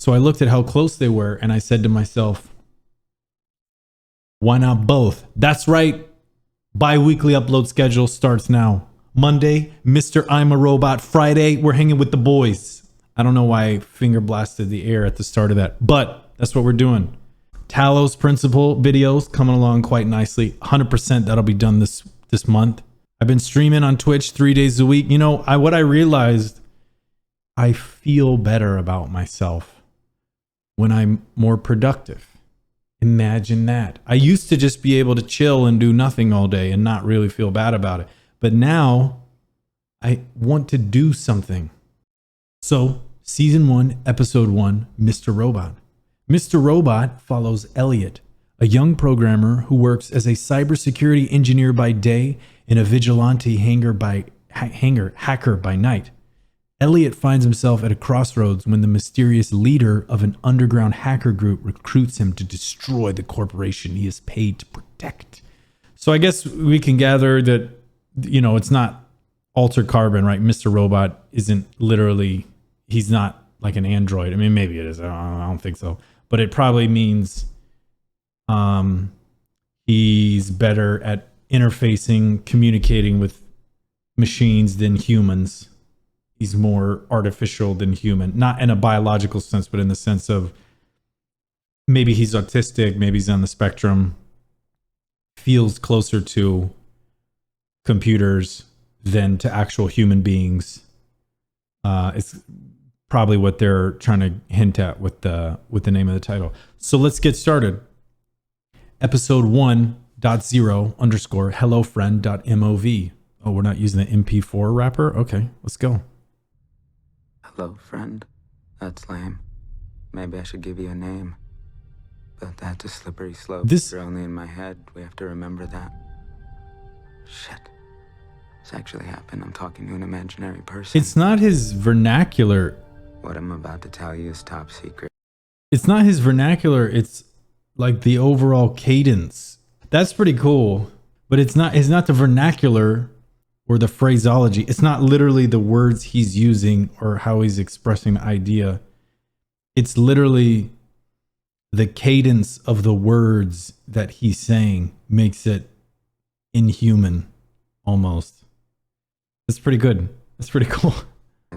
So I looked at how close they were and I said to myself, why not both? That's right. Bi-weekly upload schedule starts now. Monday, Mr. I'm a Robot. Friday, we're hanging with the boys. I don't know why I finger blasted the air at the start of that, but that's what we're doing. Talos Principle videos coming along quite nicely. 100% that'll be done this month. I've been streaming on Twitch 3 days a week. You know, what I realized, I feel better about myself when I'm more productive. Imagine that. I used to just be able to chill and do nothing all day and not really feel bad about it. But now I want to do something. So, season 1, episode 1, Mr. Robot. Mr. Robot follows Elliot, a young programmer who works as a cybersecurity engineer by day and a vigilante hacker by night. Elliot finds himself at a crossroads when the mysterious leader of an underground hacker group recruits him to destroy the corporation he is paid to protect. So I guess we can gather that, you know, it's not Altered Carbon, right? Mr. Robot isn't literally, he's not like an android. I mean, maybe it is. I don't think so. But it probably means he's better at interfacing, communicating with machines than humans. He's more artificial than human, not in a biological sense, but in the sense of maybe he's autistic, maybe he's on the spectrum, feels closer to computers than to actual human beings. It's probably what they're trying to hint at with the name of the title. So let's get started. Episode 1.0 _ hellofriend.mov. Oh, we're not using the MP4 wrapper? Okay, let's go. Hello, friend. That's lame. Maybe I should give you a name. But that's a slippery slope. You're only in my head. We have to remember that. Shit. This actually happened. I'm talking to an imaginary person. It's not his vernacular. What I'm about to tell you is top secret. It's not his vernacular. It's like the overall cadence. That's pretty cool. But it's not the vernacular or the phraseology. It's not literally the words he's using or how he's expressing the idea. It's literally the cadence of the words that he's saying makes it inhuman almost. That's pretty good. That's pretty cool.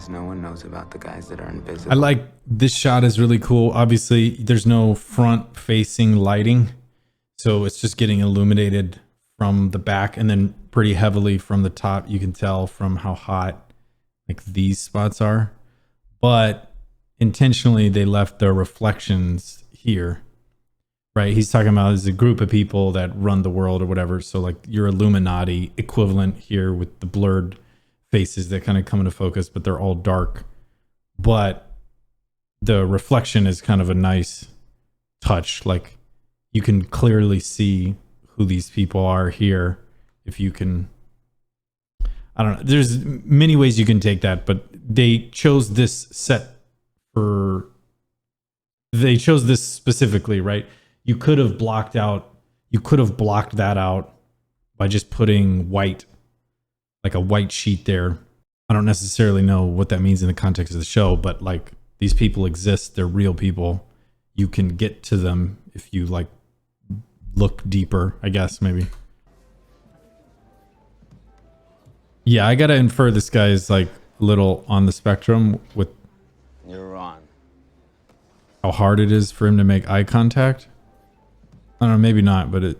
No one knows about the guys that are invisible. I like this shot is really cool. Obviously, there's no front facing lighting, so it's just getting illuminated from the back and then pretty heavily from the top. You can tell from how hot like these spots are, but intentionally they left the reflections here, right? He's talking about there's a group of people that run the world or whatever. So like your Illuminati equivalent here with the blurred faces that kind of come into focus, but they're all dark. But the reflection is kind of a nice touch. Like you can clearly see who these people are here. If you can, I don't know. There's many ways you can take that, but they chose this specifically, right? You could have blocked that out by just putting white, like a white sheet there. I don't necessarily know what that means in the context of the show, but like these people exist. They're real people. You can get to them if you like look deeper, I guess, maybe. Yeah, I gotta infer this guy is like a little on the spectrum with You're on. how hard it is for him to make eye contact. I don't know, maybe not, but it.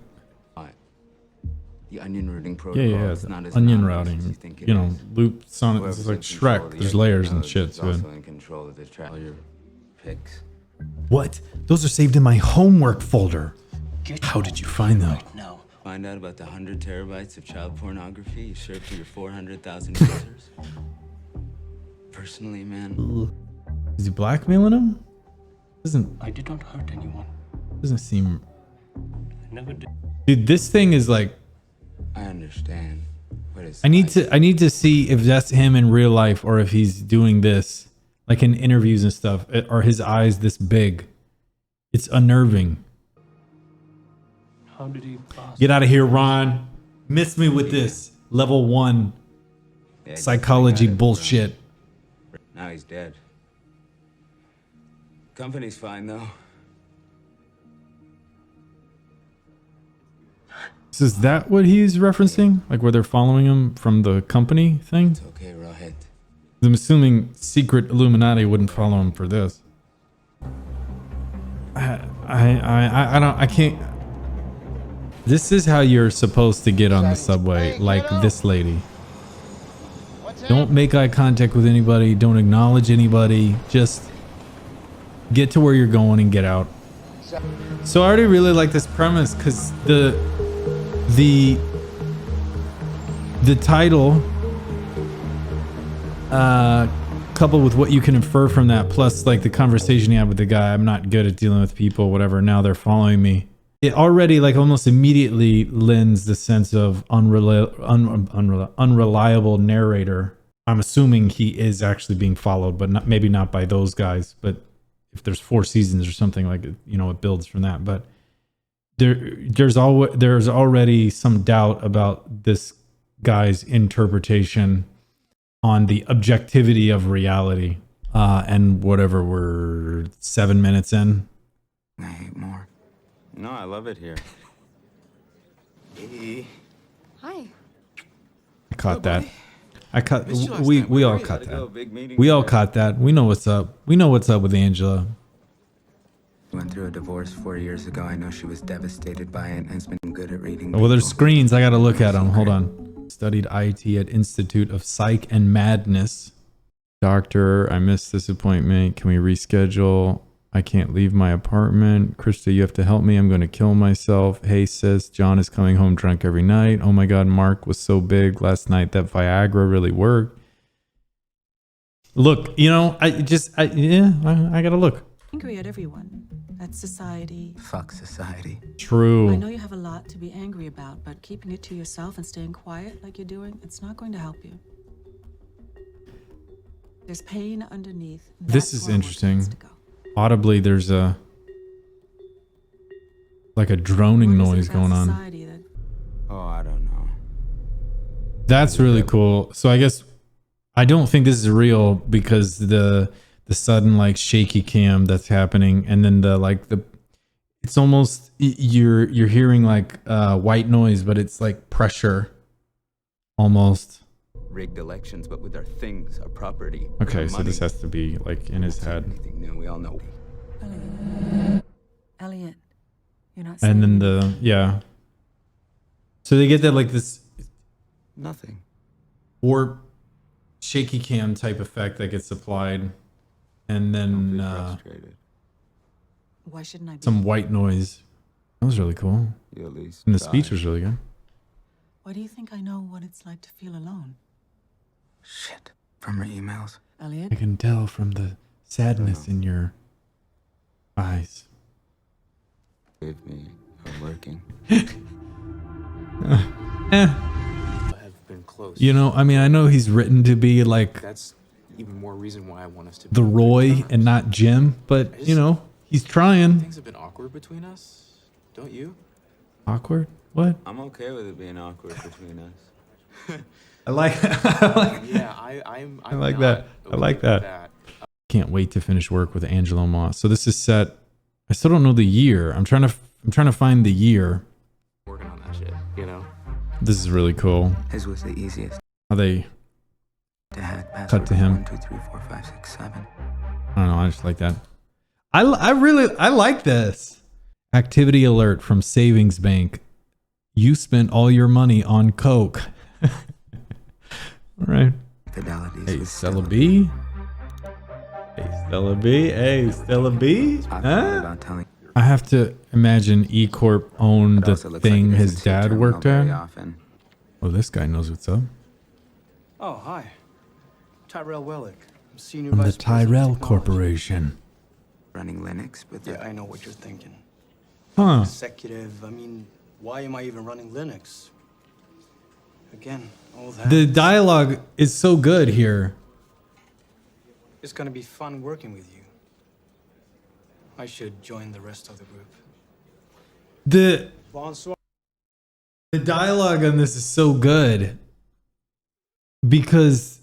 The onion routing protocol. Yeah, is not as onion obvious routing. as you think it You know, is. loop sonic. Whoever's It's like in control of Shrek. the There's onion layers and knowledge shit is to it. also in control of the all your picks. What? Those are saved in my homework folder. How did you find them? No. Find out about the 100 terabytes of child pornography you served to your 400,000 users. Personally, man. Is he blackmailing him? I did not hurt anyone. Doesn't seem. I never did. Dude, this thing is like. I understand. What is I need to see if that's him in real life or if he's doing this like in interviews and stuff. Are his eyes this big? It's unnerving. How did he pass? Get out of here, Ron. Miss me with this level 1 psychology bullshit. Now he's dead. Company's fine, though. So is that what he's referencing? Like where they're following him from the company thing? It's okay, Rawhead. I'm assuming secret Illuminati wouldn't follow him for this. I can't. This is how you're supposed to get on the subway, like this lady. Don't make eye contact with anybody. Don't acknowledge anybody. Just get to where you're going and get out. So I already really like this premise because the title, coupled with what you can infer from that, plus like the conversation you have with the guy, I'm not good at dealing with people, whatever. Now they're following me. It already like almost immediately lends the sense of unreliable narrator. I'm assuming he is actually being followed, but not, maybe not by those guys. But if there's 4 seasons or something, like, you know, it builds from that. But there's already some doubt about this guy's interpretation on the objectivity of reality. And whatever, we're 7 minutes in. I hate more. No, I love it here. Hey. Hi. I caught that. I caught. We all caught that. We all caught that. We know what's up. We know what's up with Angela. Went through a divorce 4 years ago. I know she was devastated by it and has been good at reading. Well, there's screens. I got to look at them. Hold on. Studied IT at Institute of Psych and Madness. Doctor, I missed this appointment. Can we reschedule? I can't leave my apartment. Krista, you have to help me. I'm going to kill myself. Hey, sis, John is coming home drunk every night. Oh my God, Mark was so big last night. That Viagra really worked. Look, you know, I got to look. Angry at everyone, at society. Fuck society. True. I know you have a lot to be angry about, but keeping it to yourself and staying quiet like you're doing, it's not going to help you. There's pain underneath. This is interesting. Audibly, there's a droning noise going on. Oh, I don't know. That's really cool. So I guess I don't think this is real because the sudden like shaky cam that's happening, and then it's almost you're hearing like white noise, but it's like pressure almost. Rigged elections, but with our things, our property. Okay, so this has to be like in his head. Anything new, we all know. Elliot, you're not. And then so they get that like this Nothing. warp shaky cam type effect that gets applied, and then Why shouldn't I be? some white noise. That was really cool. You at least And the try. speech was really good. Why do you think I know what it's like to feel alone? Shit. From her emails. Elliot? I can tell from the sadness in your eyes. Believe me, I'm working. Have been close. You know, I mean, I know he's written to be like That's even more reason why I want us to the be Roy and not Jim, but you know, he's trying. Things have been awkward between us, don't you? Awkward? What? I'm okay with it being awkward between us. I like Yeah, I'm I like not that. I okay like with that. Can't wait to finish work with Angelo Moss. So this is set. I still don't know the year. I'm trying to find the year. Working on that shit, you know? This is really cool. His was the easiest. How they To hack. Cut Password to him. 1, 2, 3, 4, 5, 6, 7. I don't know. I just like that. I like this. Activity alert from Savings Bank. You spent all your money on Coke. All right. Fidelities. Hey, with Stella B. Hey, Stella B. Hey, Stella B. I thought Huh? about telling. I have to imagine E Corp owned But the also looks like thing he his doesn't see dad terminal worked very at. often. Oh, this guy knows what's up. Oh, hi. Tyrell Wellick, Senior From the Vice President of Tyrell Technology. Corporation. Running Linux, but Yeah, I know what you're thinking. Huh. Executive, I mean, why am I even running Linux? Again, all that. The dialogue is so good here. It's gonna be fun working with you. I should join the rest of the group. The Bonsoir. The dialogue on this is so good because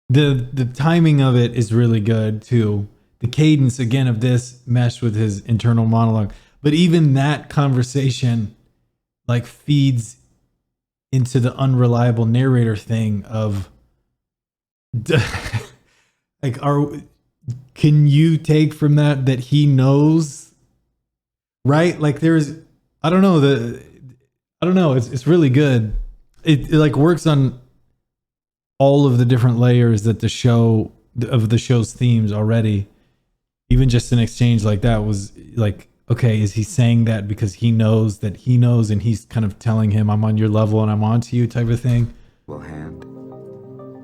the timing of it is really good too. the cadence again of this meshed with his internal monologue. But even that conversation like feeds into the unreliable narrator thing of like, can you take from that he knows, right? Like there's, I don't know. It's really good. It like works on all of the different layers that the show's themes already. Even just an exchange like that was like, okay, is he saying that because he knows that he knows and he's kind of telling him I'm on your level and I'm on to you type of thing? Hand.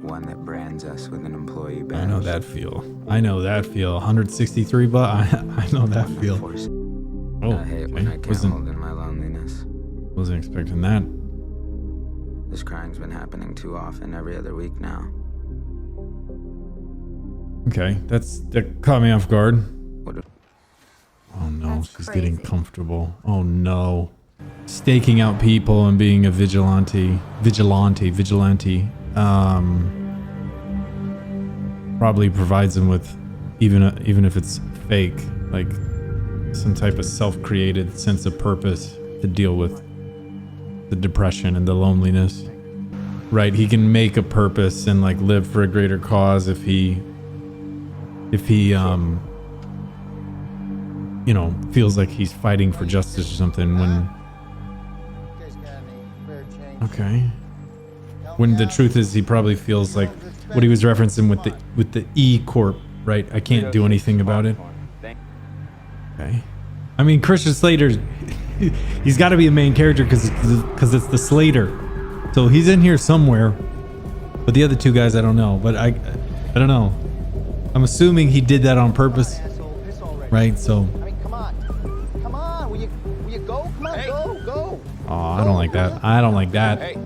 One that brands us with an employee badge. I know that feel. 163, but I know that feel. Oh, I hate when I can't hold in my loneliness. Wasn't expecting that. This crying's been happening too often every other week now. Okay, that caught me off guard. Oh no, That's she's crazy. getting comfortable. Oh no. Staking out people and being a vigilante. Probably provides them with, even if it's fake, like some type of self-created sense of purpose to deal with the depression and the loneliness. Right? He can make a purpose and like live for a greater cause if he feels like he's fighting for justice or something when the truth is he probably feels like what he was referencing with the E Corp, right? I can't do anything about it. Okay. I mean, Christian Slater, he's got to be a main character because it's the Slater. So he's in here somewhere. But the other two guys, I don't know. But I don't know. I'm assuming he did that on purpose, right? So. I mean, come on, will you go? Come on, go. Oh, I don't like that. I don't like that.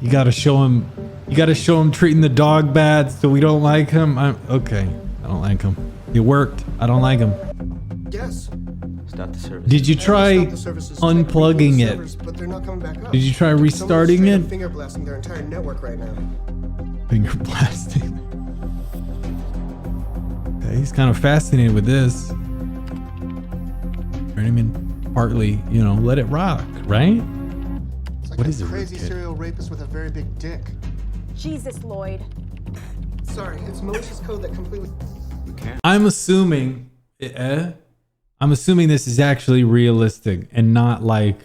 You gotta show him treating the dog bad, so we don't like him. Okay, I don't like him. It worked. I don't like him. Yes. Stop the service. Did you try Stop the services to unplugging reboot it? servers, but they're not coming back up. Did you try restarting Someone's straight it? up finger blasting their entire network right now. Finger blasting. Okay, he's kind of fascinated with this. I mean, partly, let it rock, right? It's like What a is it, crazy kid? serial rapist with a very big dick. Jesus, Lloyd. Sorry, it's malicious code that completely. I'm assuming this is actually realistic and not like,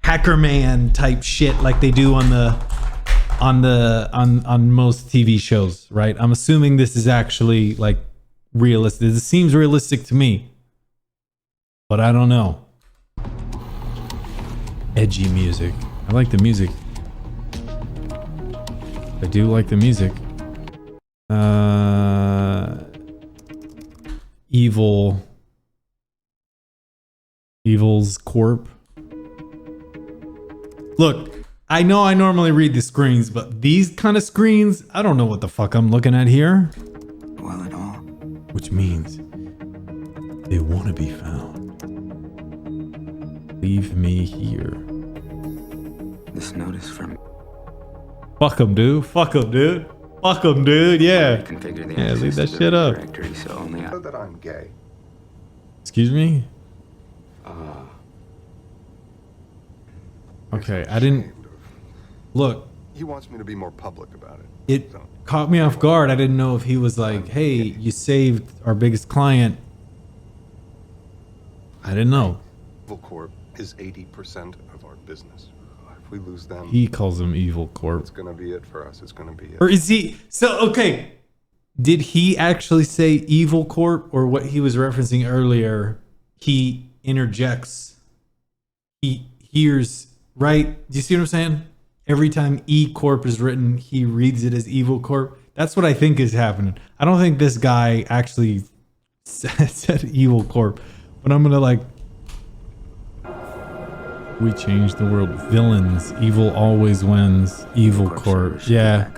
Hacker Man type shit like they do on most TV shows, right? I'm assuming this is actually like realistic. It seems realistic to me, but I don't know. Edgy music. I like the music. I do like the music. Evil's Corp. Look, I know I normally read the screens, but these kind of screens, I don't know what the fuck I'm looking at here. Well, at all. Which means they want to be found. Leave me here. This notice from. Fuck them, dude. Fuck them, dude. Fuck them, dude. Yeah. Configure the Yeah, leave that access to the shit up. directory, so only Know that I'm gay. Excuse me? Okay, I didn't. Look, He wants me to be more public about it. it caught me off guard. I didn't know if he was like, hey, you saved our biggest client. I didn't know. Evil Corp is 80% of our business. If we lose them, He calls him Evil Corp. it's gonna be it for us. It's gonna be it. Or is he? So, okay. Did he actually say Evil Corp, or what he was referencing earlier? He interjects. He hears, right? Do you see what I'm saying? Every time E Corp is written, he reads it as Evil Corp. That's what I think is happening. I don't think this guy actually said Evil Corp, but I'm gonna like. We change the world. Villains. Evil always wins. Evil Corp. Yeah.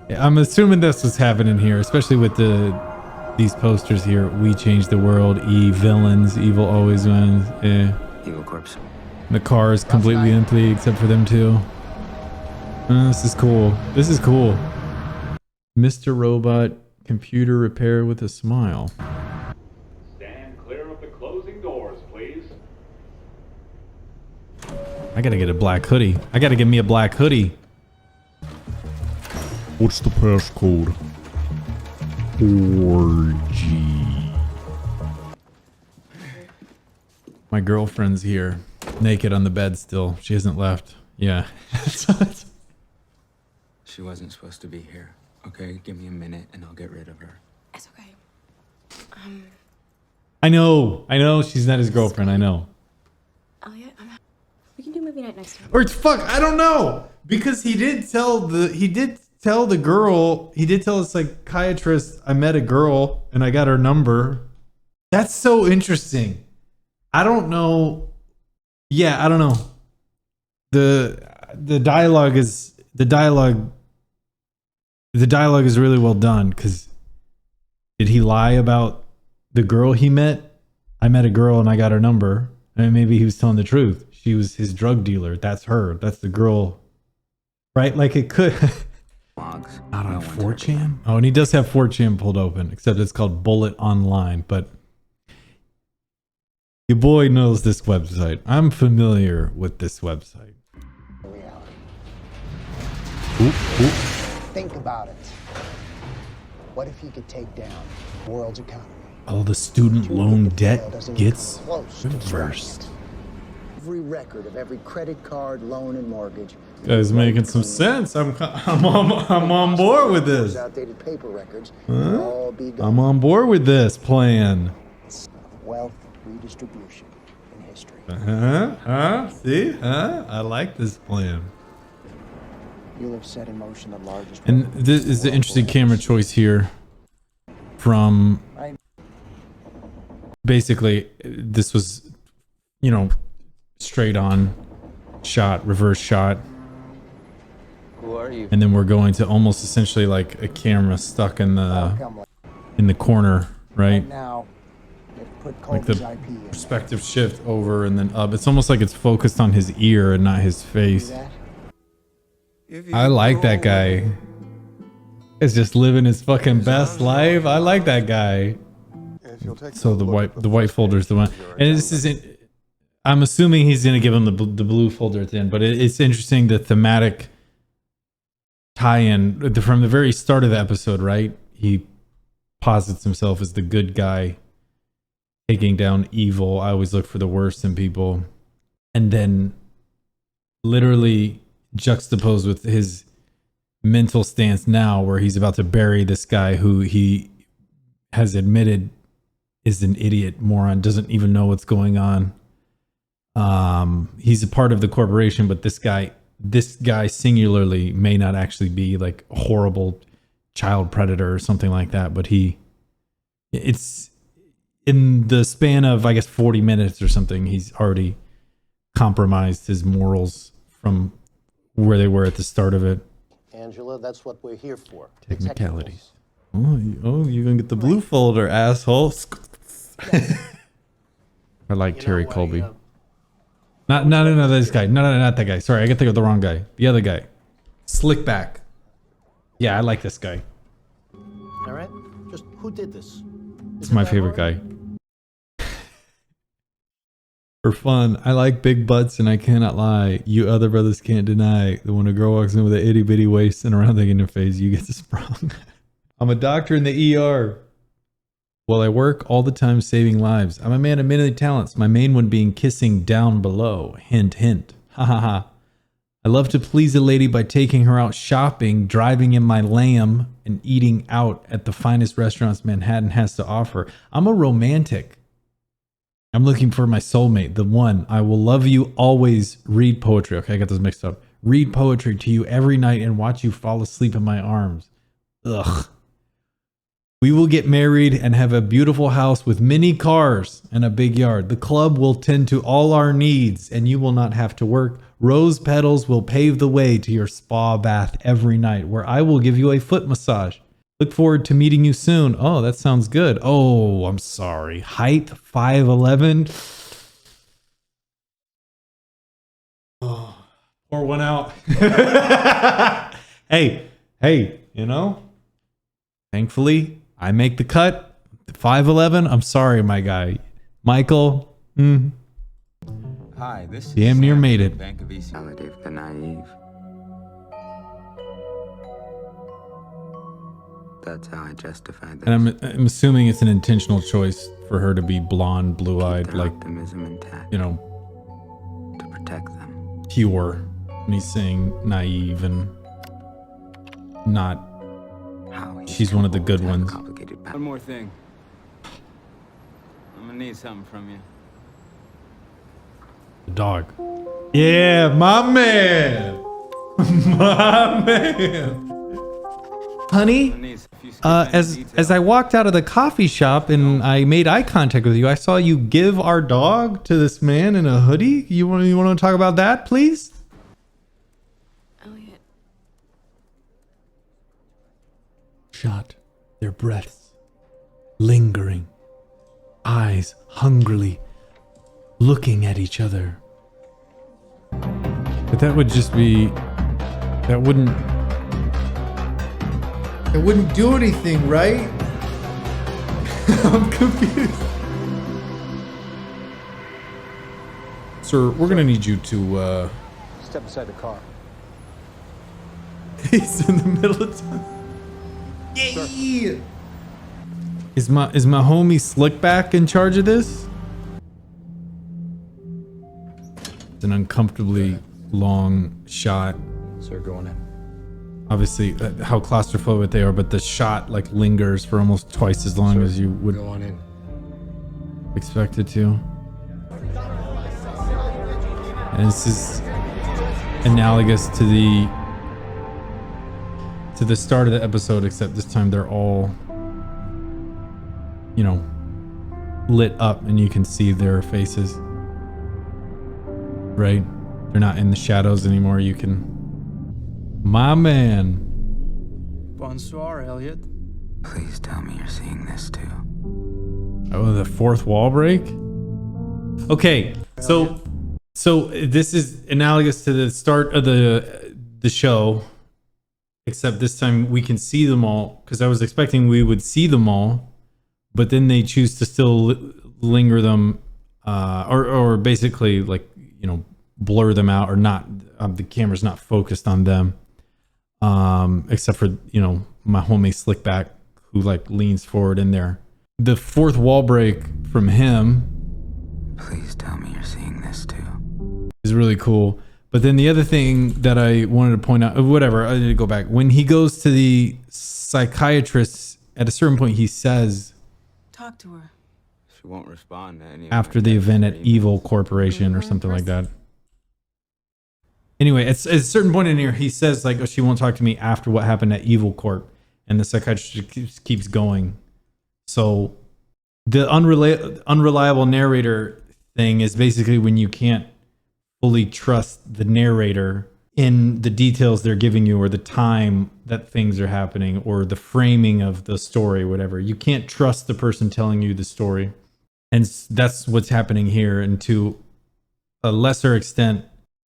I'm assuming this was happening here, especially with these posters here. We change the world. Villains. Evil always wins. Yeah. Evil Corpse. The car is completely empty except for them two. This is cool. This is cool. Mr. Robot Computer repair with a smile. Stand clear of the closing doors, please. I gotta get a black hoodie. I gotta get me a black hoodie. What's the passcode? Orgy. My girlfriend's here. Naked on the bed still. She hasn't left. Yeah. She wasn't supposed to be here. Okay, give me a minute and I'll get rid of her. It's okay. I know she's not his girlfriend. I know. Elliot, we can do movie night next time. Or it's fuck, I don't know. Because he did tell the girl, he did tell the psychiatrist, I met a girl and I got her number. That's so interesting. I don't know. Yeah, I don't know. The dialogue is really well done, because did he lie about the girl he met? I met a girl and I got her number. I mean, maybe he was telling the truth. She was his drug dealer. That's her. That's the girl. Right? Like it could. Logs. Not on 4chan? Oh, and he does have 4chan pulled open, except it's called Bullet Online. But your boy knows this website. I'm familiar with this website. Reality. Oop, oop. Think about it. What if you could take down the world's economy? All the student loan debt Doesn't even gets come close to reversed. every record of every credit card, loan, and mortgage. Guy's making some sense. I'm on board with this. Outdated paper records. Huh? All be gone. I'm on board with this plan. Wealth redistribution in history. See? I like this plan. You'll have set in motion the largest. And this is the interesting camera choice here. From basically, this was, straight on shot, reverse shot. Who are you? And then we're going to almost essentially like a camera stuck in the corner, right? Now, put Like the Colby's IP in there. perspective shift over and then up. It's almost like it's focused on his ear and not his face. I like that guy. Is just living his fucking best life. I like that guy. So the white folder is the one, and this isn't. I'm assuming he's gonna give him the blue folder at the end, but it's interesting the thematic tie-in from the very start of the episode. Right, he posits himself as the good guy, taking down evil. I always look for the worst in people, and then literally juxtaposed with his mental stance now, where he's about to bury this guy who he has admitted is an idiot, moron, doesn't even know what's going on. He's a part of the corporation, but this guy singularly may not actually be like a horrible child predator or something like that, but it's in the span of, I guess, 40 minutes or something, he's already compromised his morals from where they were at the start of it. Angela, that's what we're here for. Technicalities. Oh, you're gonna get the blue folder, asshole. I like Terry Colby. No, this guy. No, not that guy. Sorry, I got the wrong guy. The other guy. Slick back. Yeah, I like this guy. All right? Just who did this? It's my favorite guy. For fun, I like big butts and I cannot lie. You other brothers can't deny that when a girl walks in with an itty bitty waist and a round thing in her face, you get sprung. I'm a doctor in the ER. Well, I work all the time saving lives. I'm a man of many talents. My main one being kissing down below. Hint, hint. Ha ha ha. I love to please a lady by taking her out shopping, driving in my Lamb, and eating out at the finest restaurants Manhattan has to offer. I'm a romantic. I'm looking for my soulmate, the one. I will love you always. Read poetry. Okay, I got those mixed up. Read poetry to you every night and watch you fall asleep in my arms. Ugh. We will get married and have a beautiful house with many cars and a big yard. The club will tend to all our needs and you will not have to work. Rose petals will pave the way to your spa bath every night, where I will give you a foot massage. Look forward to meeting you soon. Oh, that sounds good. Oh, I'm sorry. Height 5'11". Oh, pour one out. Hey, thankfully, I make the cut. 5'11". I'm sorry, my guy. Michael. Hi, this is Damn near made it. Bank of East. Reality of the naive. That's how I justify this. And I'm assuming it's an intentional choice for her to be blonde, blue-eyed, Keep their like, optimism intact. you know, To protect them. pure. And he's saying naive and not. She's one of the good ones. One more thing. I'm gonna need something from you. The dog. Yeah, my man. My man. Honey, as I walked out of the coffee shop and I made eye contact with you, I saw you give our dog to this man in a hoodie. You want to talk about that, please? Elliot. Shot their breaths, lingering, eyes hungrily looking at each other. But that would just be, that wouldn't do anything, right? I'm confused. Sir, we're gonna need you to Step aside the car. he's in the middle of time. Yay! Is my homie Slickback in charge of this? It's an uncomfortably long shot. Sir, going in. Obviously, how claustrophobic they are, but the shot like lingers for almost twice as long as you would Go on in. expect it to. And this is analogous to the start of the episode, except this time they're all, you know, lit up and you can see their faces. Right? They're not in the shadows anymore. You can. My man. Bonsoir, Elliot. Please tell me you're seeing this too. Oh, the fourth wall break? Okay, so this is analogous to the start of the show, except this time we can see them all, because I was expecting we would see them all, but then they choose to still linger them, or basically, like, you know, blur them out, or not, the camera's not focused on them, except for, you know, my homie Slickback, who like leans forward in there. The fourth wall break from him, Please tell me you're seeing this too. is really cool. But then the other thing that I wanted to point out, whatever, I need to go back. When he goes to the psychiatrist, at a certain point, he says, Talk to her. She won't respond to any. after the event at Evil Corporation or something like that. Anyway, at a certain point in here, he says, like, oh, she won't talk to me after what happened at Evil Corp. And the psychiatrist keeps going. So the unreliable narrator thing is basically when you can't fully trust the narrator in the details they're giving you, or the time that things are happening, or the framing of the story, whatever. You can't trust the person telling you the story. And that's what's happening here. And to a lesser extent,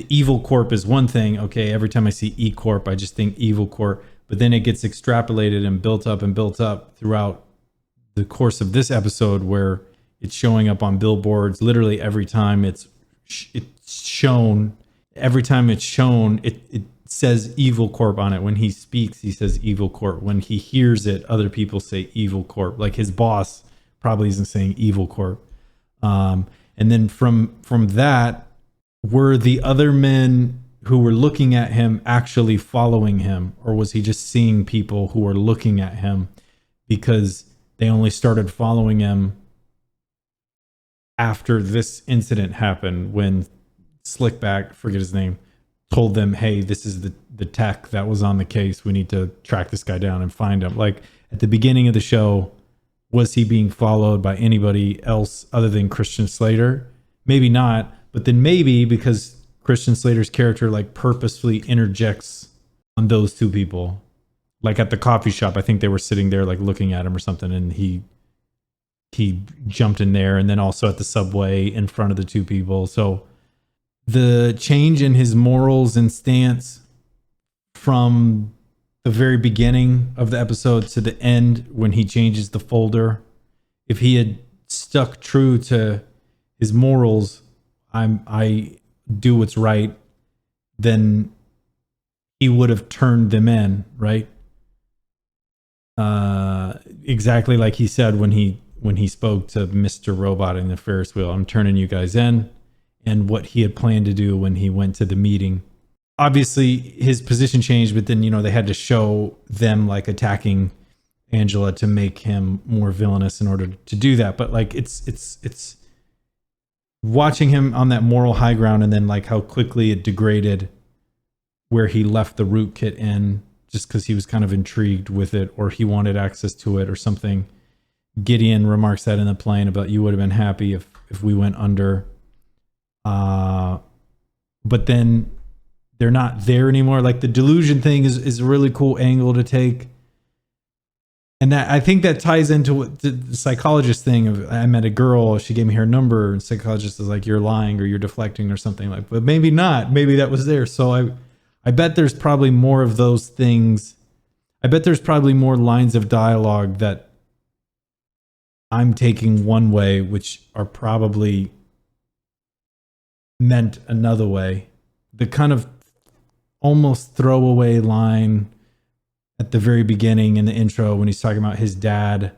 Evil Corp is one thing. Okay, every time I see E Corp, I just think Evil Corp. But then it gets extrapolated and built up throughout the course of this episode, where it's showing up on billboards literally every time it's shown. Every time it's shown, it says Evil Corp on it. When he speaks, he says Evil Corp. When he hears it, other people say Evil Corp. Like his boss probably isn't saying Evil Corp. And then from that, were the other men who were looking at him actually following him, or was he just seeing people who were looking at him because they only started following him after this incident happened, when Slickback, forget his name, told them, hey, this is the tech that was on the case. We need to track this guy down and find him. Like at the beginning of the show, was he being followed by anybody else other than Christian Slater? Maybe not, but then maybe because Christian Slater's character like purposefully interjects on those two people. Like at the coffee shop, I think they were sitting there like looking at him or something, and he jumped in there, and then also at the subway in front of the two people. So the change in his morals and stance from the very beginning of the episode to the end when he changes the folder, if he had stuck true to his morals, I do what's right, then he would have turned them in, right? Exactly like he said when he spoke to Mr. Robot in the Ferris wheel. I'm turning you guys in, and what he had planned to do when he went to the meeting. Obviously, his position changed, but then, they had to show them like attacking Angela to make him more villainous in order to do that. But like, it's watching him on that moral high ground, and then like how quickly it degraded where he left the rootkit in just because he was kind of intrigued with it, or he wanted access to it or something. Gideon remarks that in the plane about, you would have been happy if we went under. But then they're not there anymore. Like the delusion thing is a really cool angle to take. And that, I think that ties into what the psychologist thing of, I met a girl, she gave me her number, and psychologist is like, you're lying or you're deflecting or something like, but maybe not. Maybe that was there. So I bet there's probably more of those things. I bet there's probably more lines of dialogue that I'm taking one way, which are probably meant another way. The kind of almost throwaway line at the very beginning in the intro when he's talking about his dad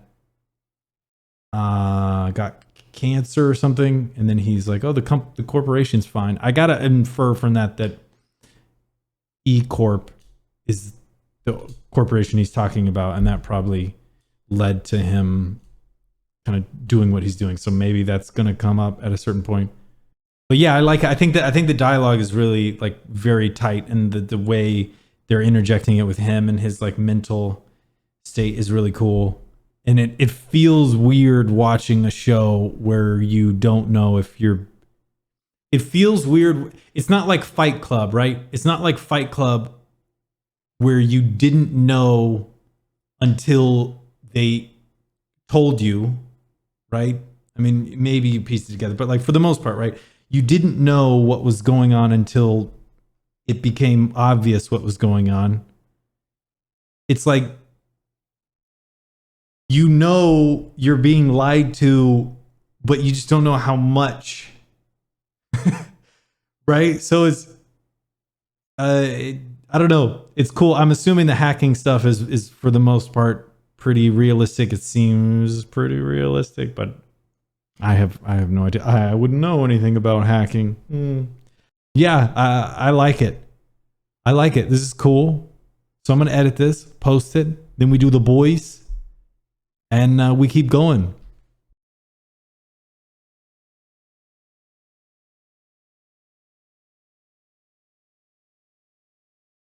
got cancer or something, and then he's like, oh, the corporation's fine. I gotta infer from that E Corp is the corporation he's talking about, and that probably led to him kind of doing what he's doing. So maybe that's gonna come up at a certain point. But yeah, I think the dialogue is really like very tight, and the way they're interjecting it with him and his like mental state is really cool. And it feels weird watching a show where you don't know if you're, it feels weird. It's not like Fight Club, right? It's not like Fight Club where you didn't know until they told you, right? I mean, maybe you pieced it together, but like for the most part, right? You didn't know what was going on until it became obvious what was going on. It's like, you're being lied to, but you just don't know how much. Right? So it's, I don't know. It's cool. I'm assuming the hacking stuff is for the most part pretty realistic. It seems pretty realistic, but I have no idea. I wouldn't know anything about hacking. Yeah, I like it. I like it. This is cool. So I'm going to edit this, post it. Then we do The Boys, and we keep going.